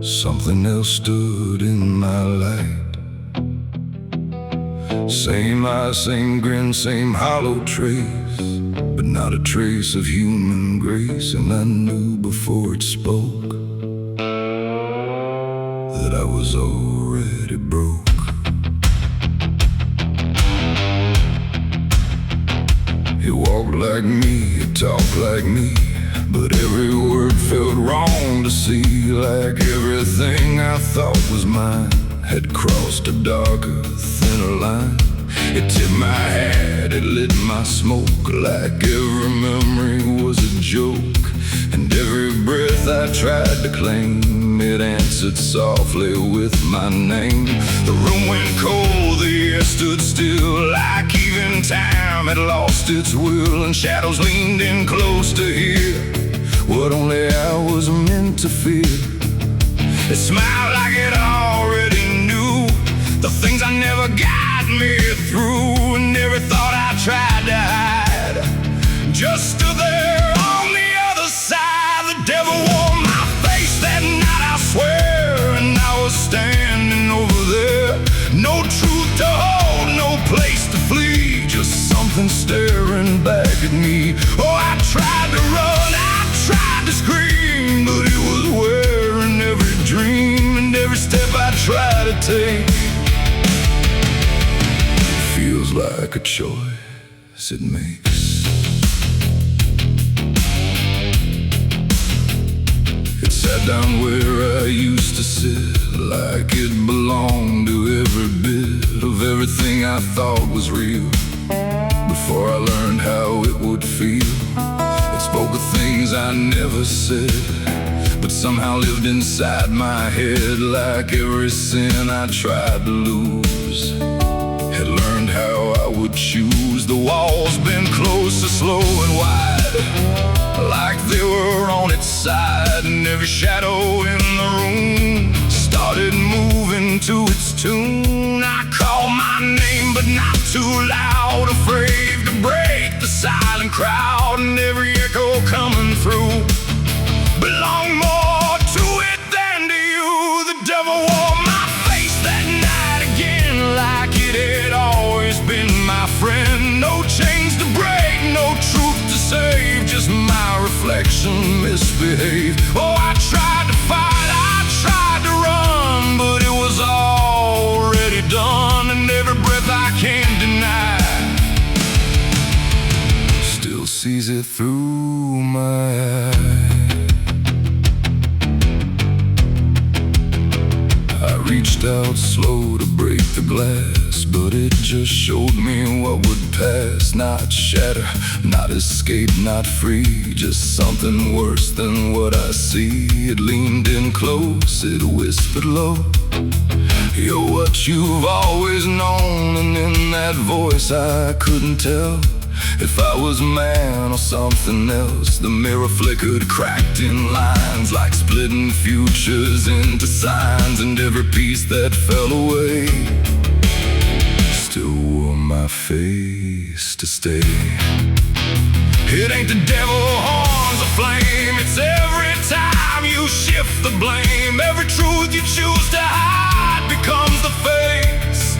something else stood in my light. Same eyes, same grin, same hollow trace, but not a trace of human grace. And I knew before it spoke that I was already broke. He walked like me, he talked like me, but every word felt wrong to see. Like everything I thought was mine had crossed a darker, thinner line. It tipped my hat, it lit my smoke, like every memory was a joke. And every breath I tried to claim, it answered softly with my name. The room went cold, the air stood still, like even time had lost its will. And shadows leaned in close to hear what only I was meant to fear. It smiled like it already knew the things I never got me through. And every thought I tried to hide just stood there on the other side. The devil wore my face that night, I swear, and I was standing over there. No truth to hold, no place to flee, just something staring back at me. Oh, I tried to run, I tried to scream, but it was wearing every dream. And every step I tried to take feels like a choice it makes. It sat down where I used to sit, like it belonged to every bit of everything I thought was real. Before I learned how it would feel, it spoke of things I never said, but somehow lived inside my head. Like every sin I tried to lose, had learned how I would choose. The walls been closer, slow and wide, like they were on its side. And every shadow in the room started moving to its tune. I called my name, but not too loud, afraid to break the silent crowd. And every echo coming through belonged more to it than to you. The devil wore my face that night again, like it had always been my friend. No chains to break, no truth to save, just my reflection misbehaved. Oh, I tried to fight, I tried to run, but it was already done. And every breath I can't deny still sees it through my eyes. I reached out slow to break the glass, but it just showed me what would pass. Not shatter, not escape, not free, just something worse than what I see. It leaned in close, it whispered low, you're what you've always known. And in that voice I couldn't tell if I was man or something else. The mirror flickered, cracked in lines, like splitting futures into signs. And every piece that fell away face to stay. It ain't the devil horns of flame, it's every time you shift the blame. Every truth you choose to hide becomes the face.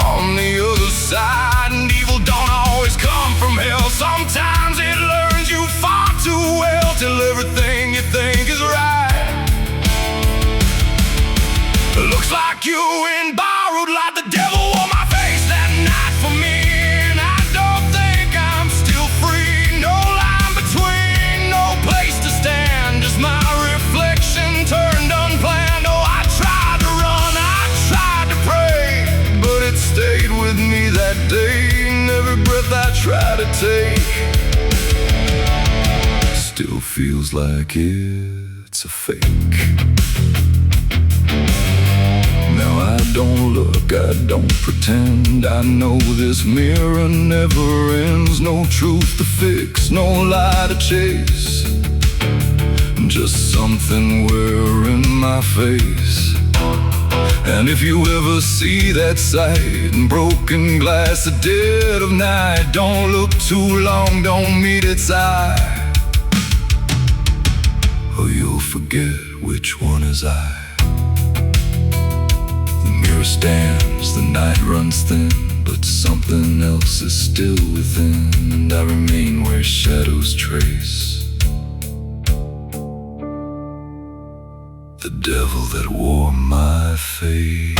On the other side, and evil don't always come from hell. Sometimes it learns you far too well till everything you think is right looks like you in borrowed light. The devil wore my face that night for me, and I don't think I'm still free. No line between, no place to stand, just my reflection turned unplanned. Oh, I tried to run, I tried to pray, but it stayed with me that day. And every breath I try to take Still feels like it's a fake. Now I don't look, I don't pretend. I know this mirror never ends. No truth to fix, no lie to chase, just something wearing my face. And if you ever see that sight, broken glass, the dead of night, don't look too long, don't meet its eye, or you'll forget which one is I. Stands, the night runs thin, but something else is still within, and I remain where shadows trace the devil that wore my face.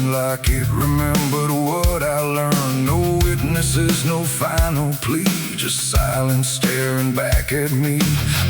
Like it remembered what I learned. No witnesses, no final plea, just silence staring back at me.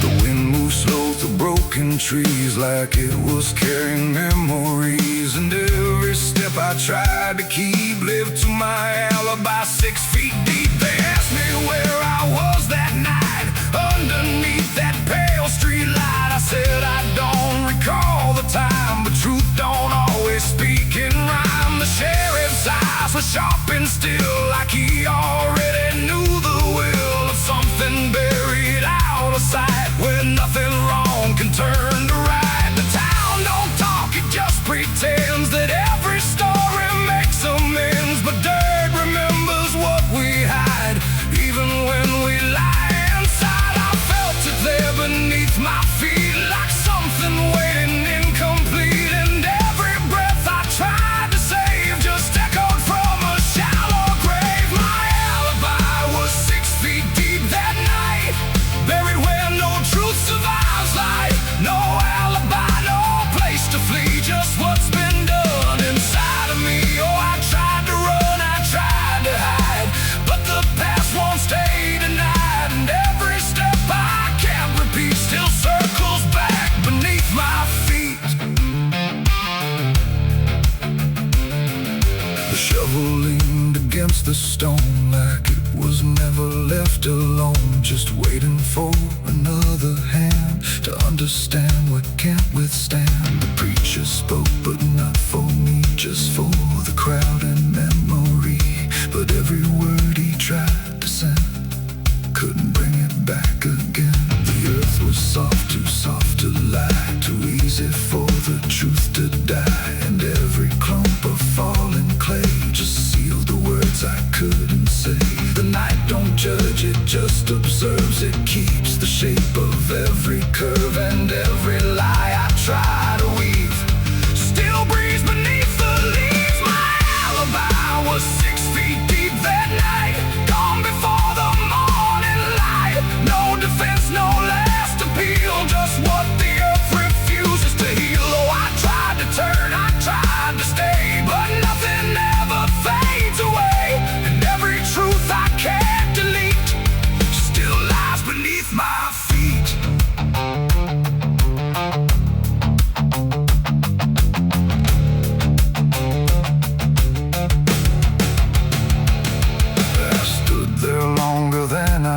The wind moved slow through broken trees, like it was carrying memories. And every step I tried to keep lived to my alibi 6 feet deep. They asked me where I was that night, underneath that pale street light. I said I don't recall the time, but truth don't always speak in rhyme. The sheriff's eyes were sharp and still, like he already knew the will of something buried out of sight, where nothing wrong can turn to right. The town don't talk, it just pretends that every story makes amends, but dirt remembers what we hide, even when we lie inside. I felt it there beneath my feet, like something waiting incomplete, and every breath I tried just echoed from a shallow grave. My alibi was 6 feet deep that night, buried where no truth survives life. No alibi, no place to flee, just what's been done inside of me. Oh, I tried to run, I tried to hide, but the past won't stay denied, and every step I can't repeat still circles back beneath my feet. The shovel leaned against the stone, like it was never left alone, just waiting for another hand to understand what can't withstand. The preacher spoke, but not for me, just for the crowd and memory. But every word he tried to send couldn't bring it back again. The earth was soft, too soft to lie, too easy for the truth to die, and every clump of fallen clay just sealed the words I couldn't say. The night don't judge, it just observes. It keeps the shape of every curve, and every lie I try to weave still breathes beneath the leaves. My alibi was 6 feet deep that night,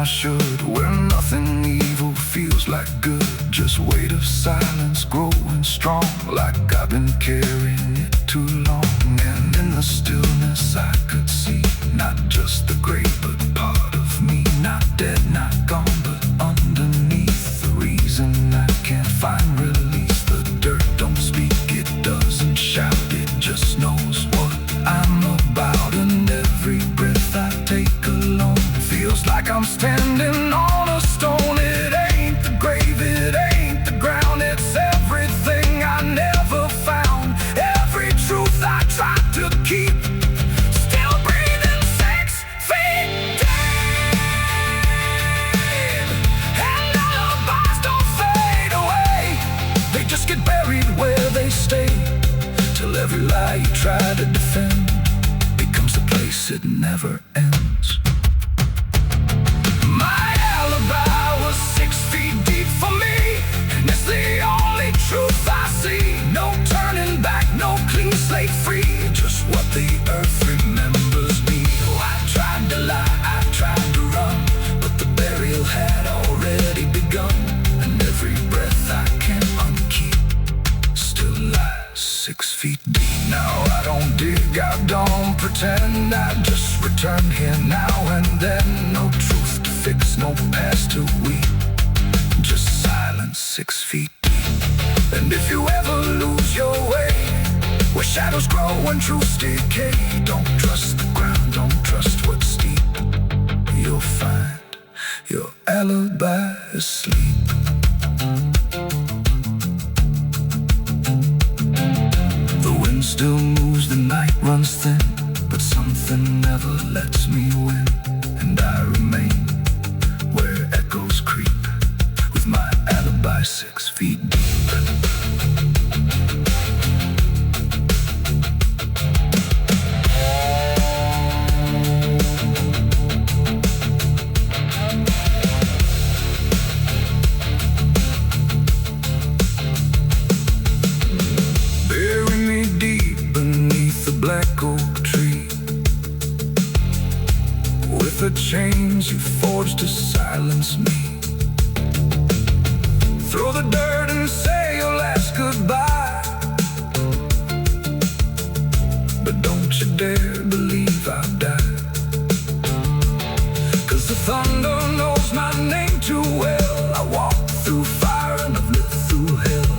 should, where nothing evil feels like good. Just weight of silence growing strong, like I've been carrying it too long. And in the stillness I could see not just the grave but part of me. Not dead, not gone, but underneath. The reason I can't find release. The dirt don't speak, it doesn't shout, it just knows what I'm about. And every breath I take alone feels like I'm standing on a stone. It ain't the grave, it ain't the ground, it's everything I never found. Every truth I tried to keep, still breathing 6 feet deep. And alibis don't fade away, they just get buried where they stay, till every lie you try to defend becomes a place it never ends. My alibi was 6 feet deep for me, and it's the only truth I see. No turning back, no clean slate free, just what the earth remembers me. Oh, I tried to lie, I tried to run, but the burial had already begun. And every breath I can't unkeep still lies 6 feet deep. Now I don't dig, I don't pretend, I just return here now and then. No truth to fix, no past to weep, just silence 6 feet deep. And if you ever lose your way, where shadows grow and truths decay, don't trust the ground, don't trust what's steep. You'll find your alibi asleep. The wind still moves, the night runs thin, but something never lets me win. And I remain where echoes creep, with my alibi 6 feet deep. Bury me deep beneath the black oak tree, with the chains you forged to silence me. Throw the dirt and say your last goodbye, but don't you dare believe I've died. 'Cause the thunder knows my name too well. I walk through fire and I've lived through hell.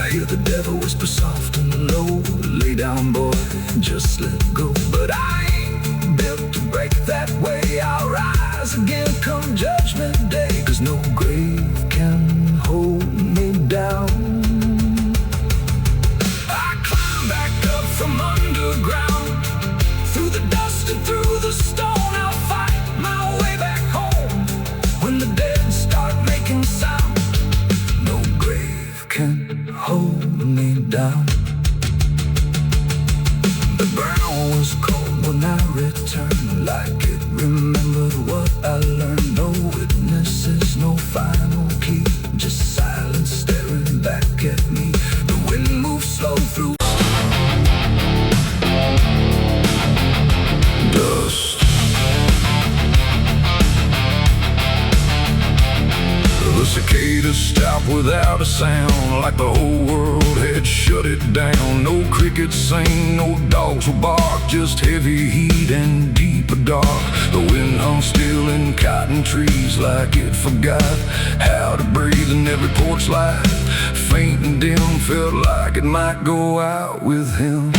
I hear the devil whisper soft and low, lay down boy, just let go. But I ain't built to break that way. I'll rise again come judgment day, 'cause no grave can hold me down. I climb back up from underground, through the dust and through the stone. I'll fight my way back home when the dead start making sound. No grave can hold me down. The ground was cold when I returned, like it remembered what I learned. No witnesses, no final key, just silence staring back at me. The wind moves slow through dust. The cicadas stop without a sound, like the whole world had shut it down. No crickets sing, no dogs will bark, just heavy heat and deeper dark. The wind hung still in cotton trees, like it forgot how to breathe. And every porch light, faint and dim, felt like it might go out with him.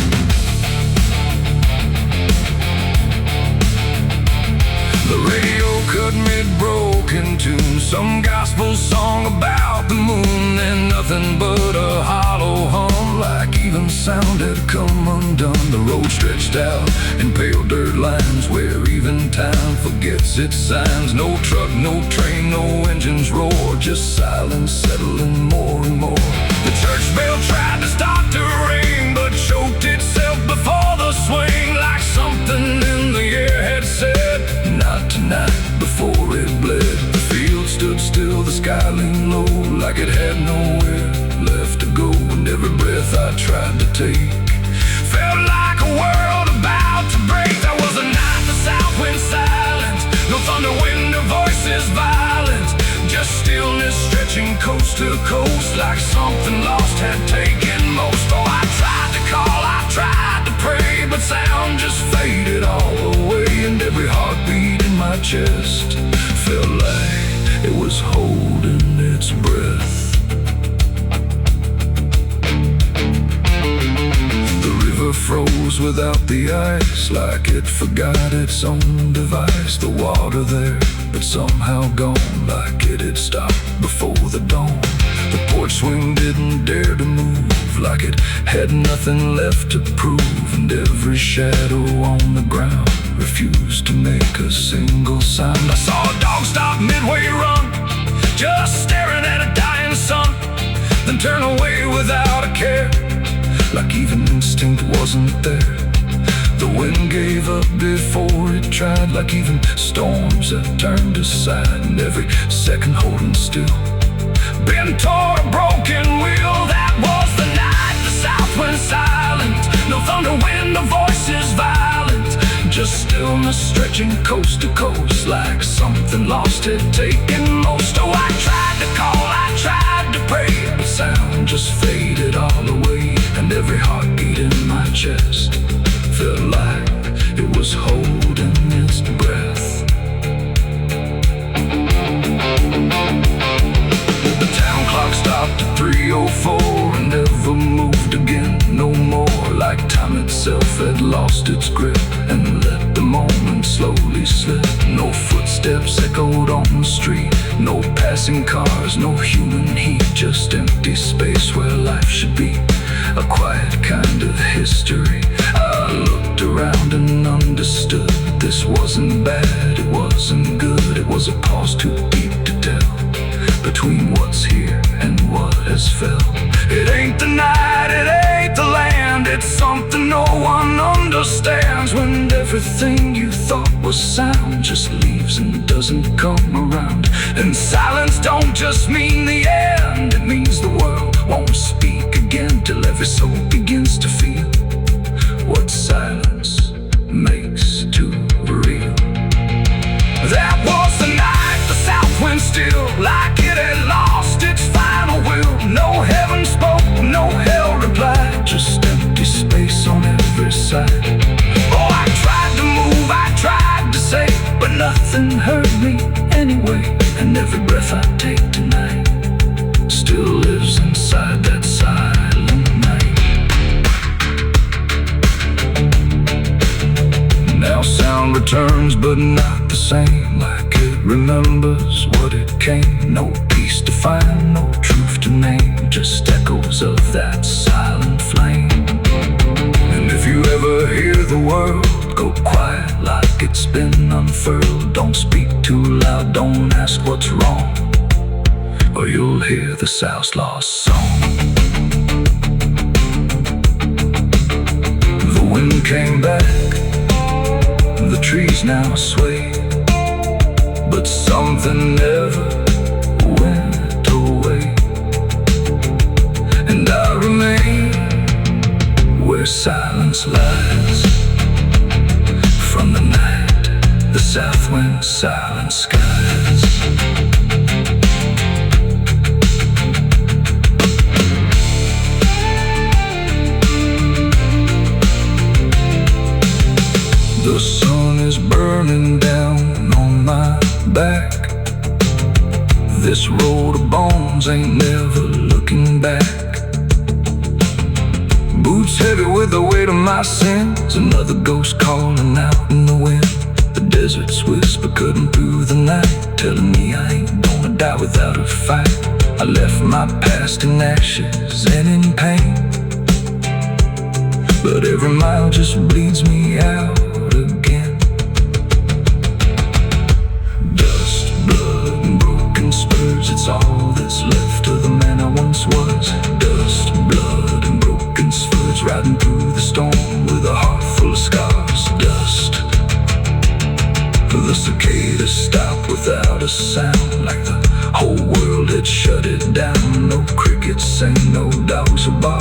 The radio cut mid-broken tune, some gospel song about the moon, and nothing but a hollow hum, like even sound had come undone. The road stretched out in pale dirt lines, where even time forgets its signs. No truck, no train, no engines roar, just silence settling more and more. The church bell tried to start to ring, but choked itself before the swing, like something in the air had said, not tonight, before it bled. The field stood still, the sky leaned low, like it had nowhere left to go. And every breath I tried to take felt like a world about to break. There was a night, the south wind silent, no thunder, wind or voice voices violent, just stillness stretching coast to coast, like something lost had taken most. Oh, I tried to call, I tried to pray, but sound just faded all away, and every heartbeat in my chest felt like it was holding its breath. Froze without the ice, like it forgot its own device. The water there, but somehow gone, like it had stopped before the dawn. The porch swing didn't dare to move, like it had nothing left to prove. And every shadow on the ground refused to make a single sound. I saw a dog stop midway run, just staring at a dying sun, then turn away without a care, like even instinct wasn't there. The wind gave up before it tried, like even storms had turned aside, and every second holding still. Bent toward a broken wheel, that was the night. The south wind silent, no thunder, wind, no voices violent, just stillness stretching coast to coast, like something lost had taken most. Oh, I tried to call, I tried to pray, but sound just faded all away, and every heartbeat in my chest felt like it was holding its breath. The town clock stopped at 3:04 and never moved again no more, like time itself had lost its grip and let the moment slowly slip. No footsteps echoed on the street, no passing cars, no human heat, just empty space where life should be, a quiet kind of history. I looked around and understood this wasn't bad, it wasn't good, it was a pause too deep to tell, between what's here and what has fell. It ain't the night, it ain't the land, it's something no one understands, when everything you thought was sound just leaves and doesn't come around. And silence don't just mean the end, it means the world won't speak again till every soul begins to feel what silence makes too real. That was the night, the south wind still, like it had lost its final will. No heaven spoke, no hell replied, just empty space on every side. Oh, I tried to move, I tried to say, but nothing heard me anyway. And every breath I take tonight still lives inside that silent night. Now sound returns, but not the same, like it remembers what it came. No peace to find, no truth to name, just echoes of that silent flame. And if you ever hear the world go quiet like it's been unfurled, don't speak too loud, don't ask what's wrong, or you'll hear the South's lost song. The wind came back, the trees now sway, but something never went away. And I remain where silence lies, from the night, the south wind, silent skies. The sun is burning down on my back. This road of bones ain't never looking back. Boots heavy with the weight of my sins, another ghost calling out in the wind. The desert's whisper cutting through the night, telling me I ain't gonna die without a fight. I left my past in ashes and in pain, but every mile just bleeds me out again. Dust, blood, and broken spurs, it's all that's left of the man I once was. Dust, blood, and broken spurs, riding through the storm with a heart full of scars. Dust, the cicadas stop without a sound, like the whole world had shut it down. No crickets sing, no dogs are barking.